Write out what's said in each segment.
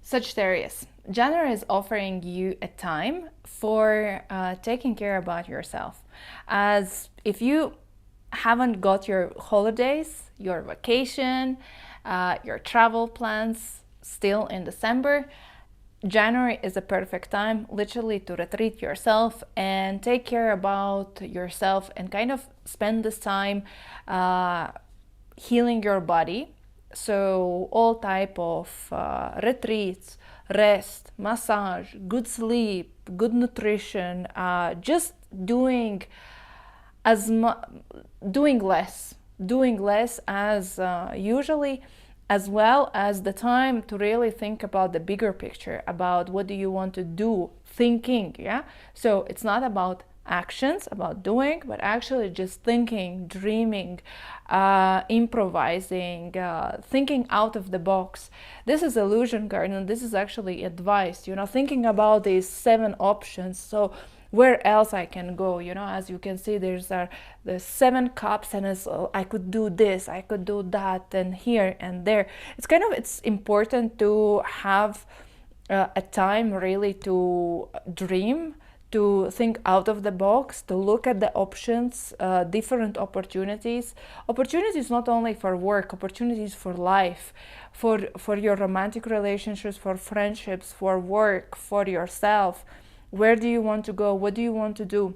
Sagittarius, January is offering you a time for taking care about yourself. As if you haven't got your holidays, your vacation, your travel plans still in December, January is a perfect time literally to retreat yourself and take care about yourself and kind of spend this time healing your body. So all type of retreats, rest, massage, good sleep, good nutrition, just doing doing less as usually, as well as the time to really think about the bigger picture, about what do you want to do, thinking. Yeah, so it's not about actions, about doing, but actually just thinking, dreaming, improvising, thinking out of the box. This is illusion garden. This is actually advice, thinking about these 7 options. So where else I can go, as you can see, there's the 7 cups, and I could do this, I could do that, and here and there. It's important to have a time really to dream, to think out of the box, to look at the options, different opportunities not only for work, opportunities for life, for your romantic relationships, for friendships, for work, for yourself. Where do you want to go? What do you want to do?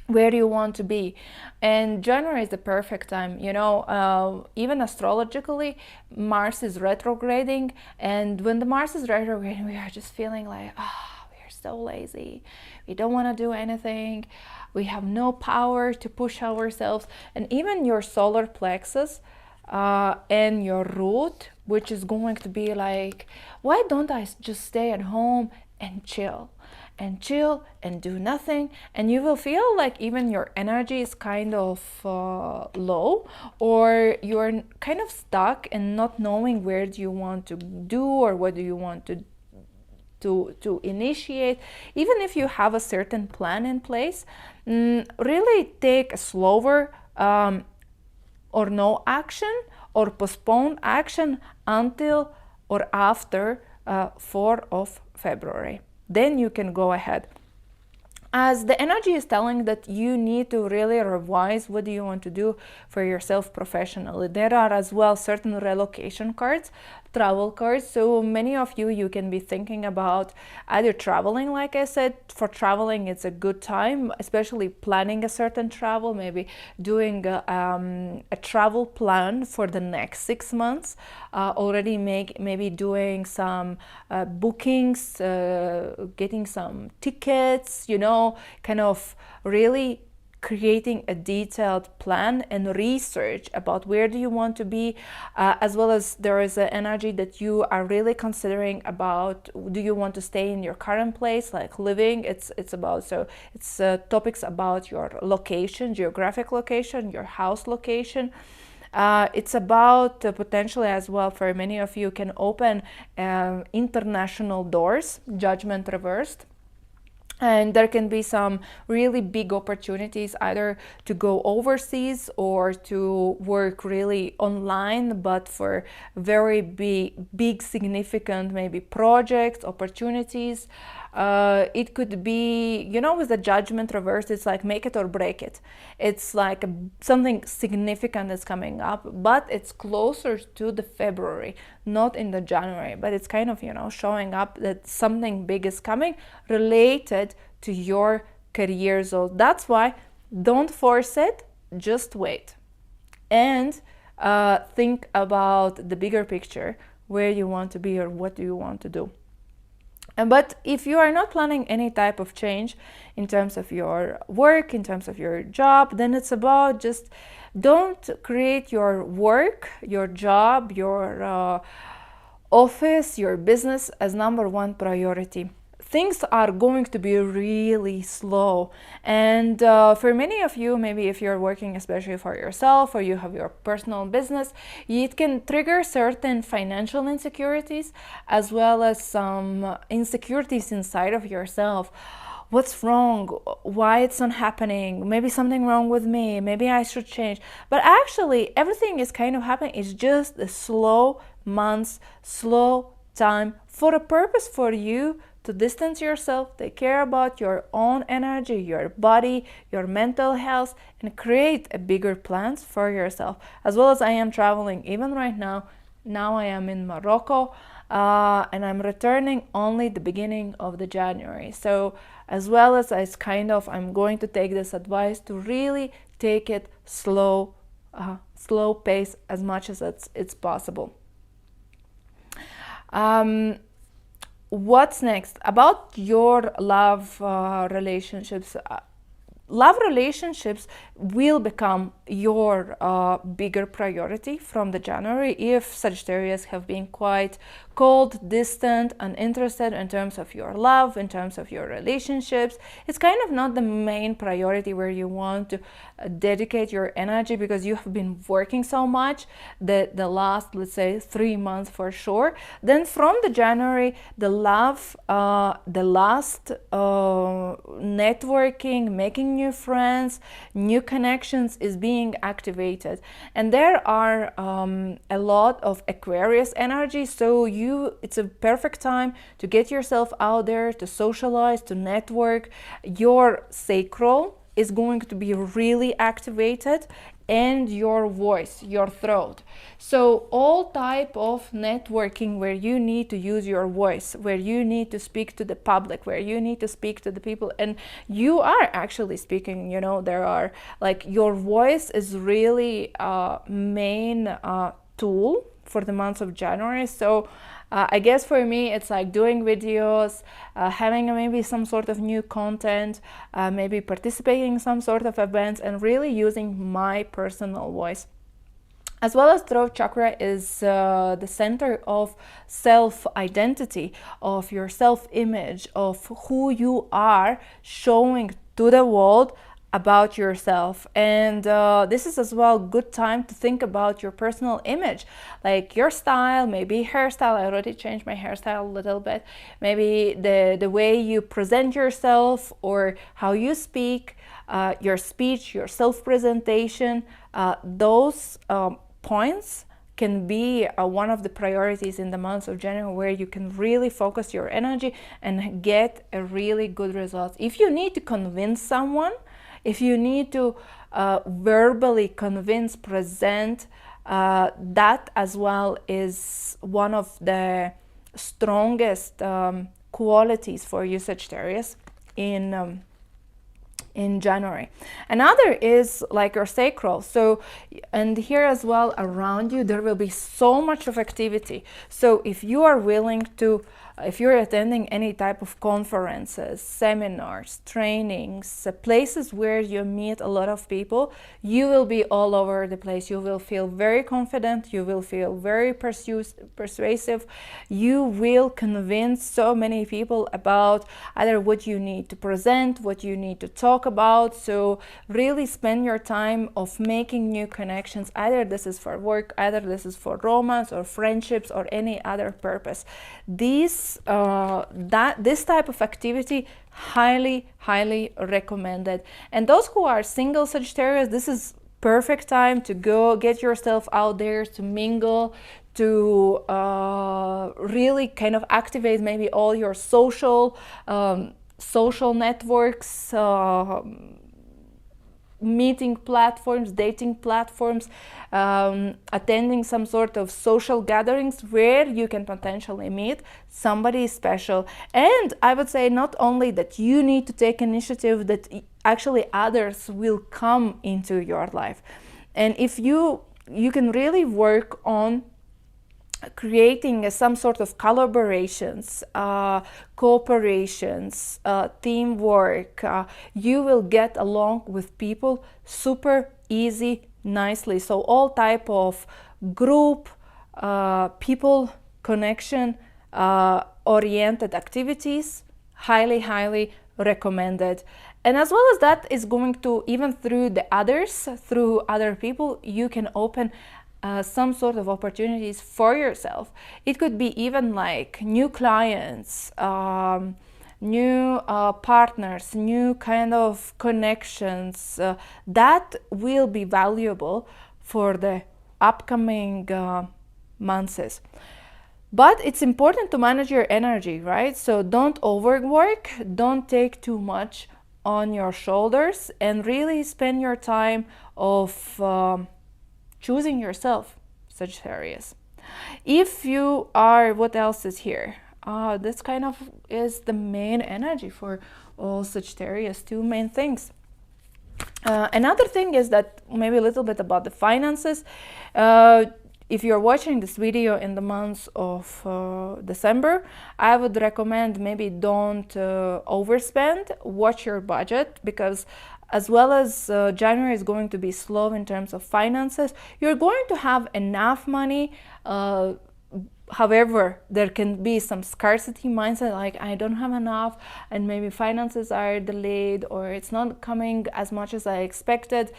Where do you want to be? And January is the perfect time. Even astrologically, Mars is retrograding, and when the Mars is retrograding, we are just feeling like, we are so lazy, we don't want to do anything, we have no power to push ourselves. And even your solar plexus and your root, which is going to be like, why don't I just stay at home and chill and do nothing? And you will feel like even your energy is kind of low, or you're kind of stuck and not knowing where do you want to do, or what do you want to initiate. Even if you have a certain plan in place, really take a slower or no action, or postpone action until or after 4th of February. Then you can go ahead, as the energy is telling that you need to really revise what do you want to do for yourself professionally. There are as well certain relocation cards, travel cards. So many of you can be thinking about either traveling. Like I said, for traveling it's a good time, especially planning a certain travel, maybe doing a travel plan for the next 6 months, already maybe doing some bookings, getting some tickets, kind of really creating a detailed plan and research about where do you want to be, as well as there is an energy that you are really considering about, do you want to stay in your current place, like living. It's topics about your location, geographic location, your house location. It's about potentially as well, for many of you, can open international doors, judgment reversed. And there can be some really big opportunities either to go overseas or to work really online, but for very big significant maybe projects, opportunities. It could be, with the judgment reversed, it's like make it or break it. It's like something significant is coming up, but it's closer to the February, not in the January, but it's kind of, showing up that something big is coming related to your career zone. That's why don't force it, just wait. And think about the bigger picture, where you want to be or what do you want to do. But if you are not planning any type of change in terms of your work, in terms of your job, then it's about just don't create your work, your job, your office, your business as number 1 priority. Things are going to be really slow. And for many of you, maybe if you're working especially for yourself or you have your personal business, it can trigger certain financial insecurities, as well as some insecurities inside of yourself. What's wrong? Why it's not happening? Maybe something wrong with me. Maybe I should change. But actually, everything is kind of happening. It's just the slow months, slow time for a purpose for you to distance yourself, take care about your own energy, your body, your mental health, and create a bigger plans for yourself. As well as I am traveling even right now. Now I am in Morocco, and I'm returning only the beginning of the January. So as well as I'm going to take this advice to really take it slow, slow pace as much as it's possible. What's next about your love relationships? Love relationships will become your bigger priority from the January if Sagittarius have been quite cold, distant, uninterested in terms of your love, in terms of your relationships. It's kind of not the main priority where you want to dedicate your energy because you have been working so much that the last, let's say, 3 months for sure. Then from the January, the love, the last networking, making new friends, new connections is being activated. And there are a lot of Aquarius energy, so it's a perfect time to get yourself out there, to socialize, to network. Your sacral is going to be really activated, and your voice, your throat. So all type of networking where you need to use your voice, where you need to speak to the public, where you need to speak to the people, and you are actually speaking, there are your voice is really a main tool for the month of January. So I guess for me, it's like doing videos, having maybe some sort of new content, maybe participating in some sort of events, and really using my personal voice. As well as throat chakra is the center of self-identity, of your self-image, of who you are showing to the world about yourself. And this is as well good time to think about your personal image, like your style, maybe hairstyle. I already changed my hairstyle a little bit. Maybe the way you present yourself or how you speak, your speech, your self-presentation, those points can be one of the priorities in the month of January, where you can really focus your energy and get a really good result. If you need to convince someone, if you need to verbally convince, present, that as well is one of the strongest qualities for you, Sagittarius, in January. Another is like your sacral. So, and here as well around you, there will be so much of activity. So if you are willing to, if you're attending any type of conferences, seminars, trainings, places where you meet a lot of people, you will be all over the place. You will feel very confident. You will feel very persuasive. You will convince so many people about either what you need to present, what you need to talk about. So really spend your time of making new connections. Either this is for work, either this is for romance or friendships or any other purpose. This type of activity highly recommended. And those who are single Sagittarius, this is perfect time to go get yourself out there, to mingle, to really kind of activate maybe all your social networks, meeting platforms, dating platforms, attending some sort of social gatherings where you can potentially meet somebody special. And I would say not only that you need to take initiative, that actually others will come into your life. And if you can really work on creating some sort of collaborations, cooperations, teamwork, you will get along with people super easy, nicely. So all type of group, people connection oriented activities, highly recommended. And as well as that is going to, even through the others, through other people, you can open some sort of opportunities for yourself. It could be even like new clients, new partners, new kind of connections that will be valuable for the upcoming months. But it's important to manage your energy, right? So don't overwork, don't take too much on your shoulders, and really spend your time of choosing yourself, Sagittarius. If you are, what else is here? This kind of is the main energy for all Sagittarius, two main things. Another thing is that maybe a little bit about the finances. If you're watching this video in the month of December, I would recommend maybe don't overspend, watch your budget, because as well as January is going to be slow in terms of finances, you're going to have enough money. However, there can be some scarcity mindset, like I don't have enough, and maybe finances are delayed or it's not coming as much as I expected.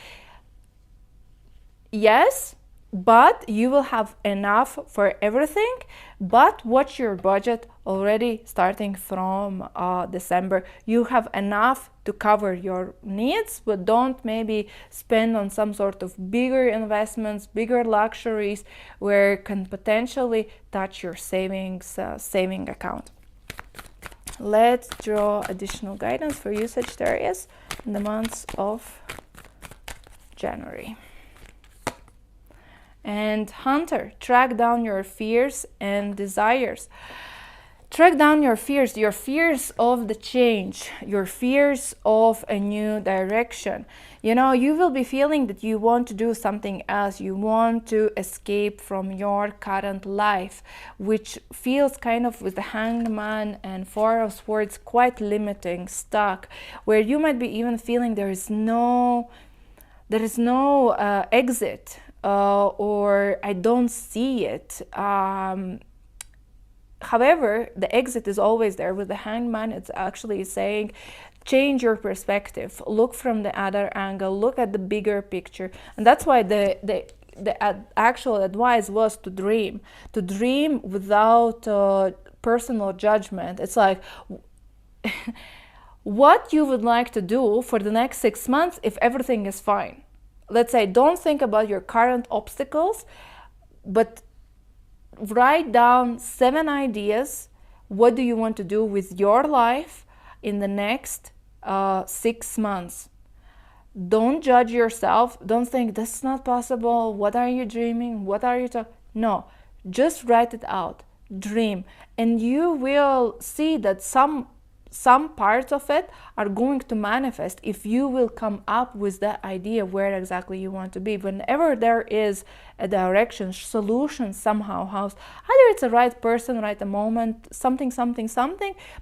Yes, but you will have enough for everything. But watch your budget already starting from December. You have enough to cover your needs, but don't maybe spend on some sort of bigger investments, bigger luxuries, where can potentially touch your saving account. Let's draw additional guidance for you, Sagittarius, in the months of January. And Hunter, track down your fears and desires. Track down your fears of the change, your fears of a new direction. You know, you will be feeling that you want to do something else. You want to escape from your current life, which feels kind of, with the Hanged Man and Four of Swords, quite limiting, stuck, where you might be even feeling there is no exit. Or I don't see it. However, the exit is always there. With the Hanged Man, it's actually saying, change your perspective, look from the other angle, look at the bigger picture. And that's why the actual advice was to dream without personal judgment. It's like, what you would like to do for the next 6 months if everything is fine. Let's say, don't think about your current obstacles, but write down 7 ideas. What do you want to do with your life in the next 6 months? Don't judge yourself. Don't think this is not possible. What are you dreaming? What are you talking? No, just write it out. Dream, and you will see that some parts of it are going to manifest if you will come up with that idea where exactly you want to be. Whenever there is a direction, solution somehow housed, either it's a right person, right a moment, something,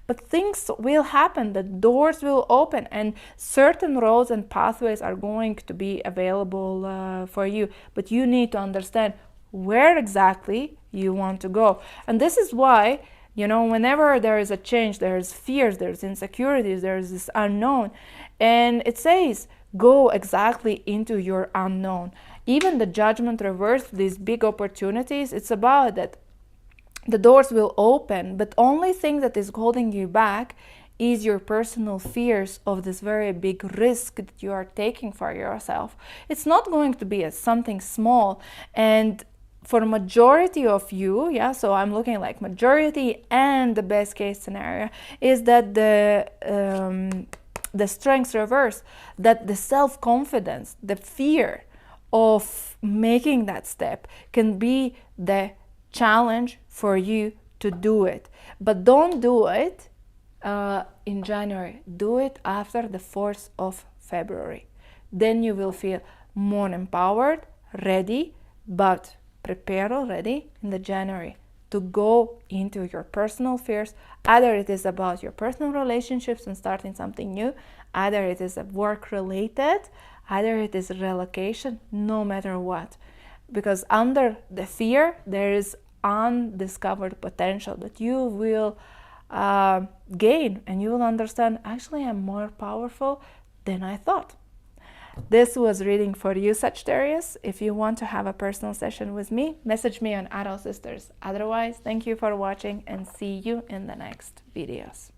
but things will happen, the doors will open, and certain roads and pathways are going to be available for you. But you need to understand where exactly you want to go. And this is why, you know, whenever there is a change, there's fears, there's insecurities, there's this unknown. And it says, go exactly into your unknown. Even the Judgment reverse, these big opportunities, it's about that the doors will open, but only thing that is holding you back is your personal fears of this very big risk that you are taking for yourself. It's not going to be something small. And for majority of you, yeah, so I'm looking like majority, and the best case scenario is that the strength reverse, that the self-confidence, the fear of making that step can be the challenge for you to do it. But don't do it in January. Do it after the 4th of February. Then you will feel more empowered, ready, but prepare already in the January to go into your personal fears. Either it is about your personal relationships and starting something new, either it is work related, either it is relocation, no matter what. Because under the fear, there is undiscovered potential that you will gain, and you will understand, actually I'm more powerful than I thought. This was reading for you, Sagittarius. If you want to have a personal session with me, message me on Adult Sisters. Otherwise, thank you for watching, and see you in the next videos.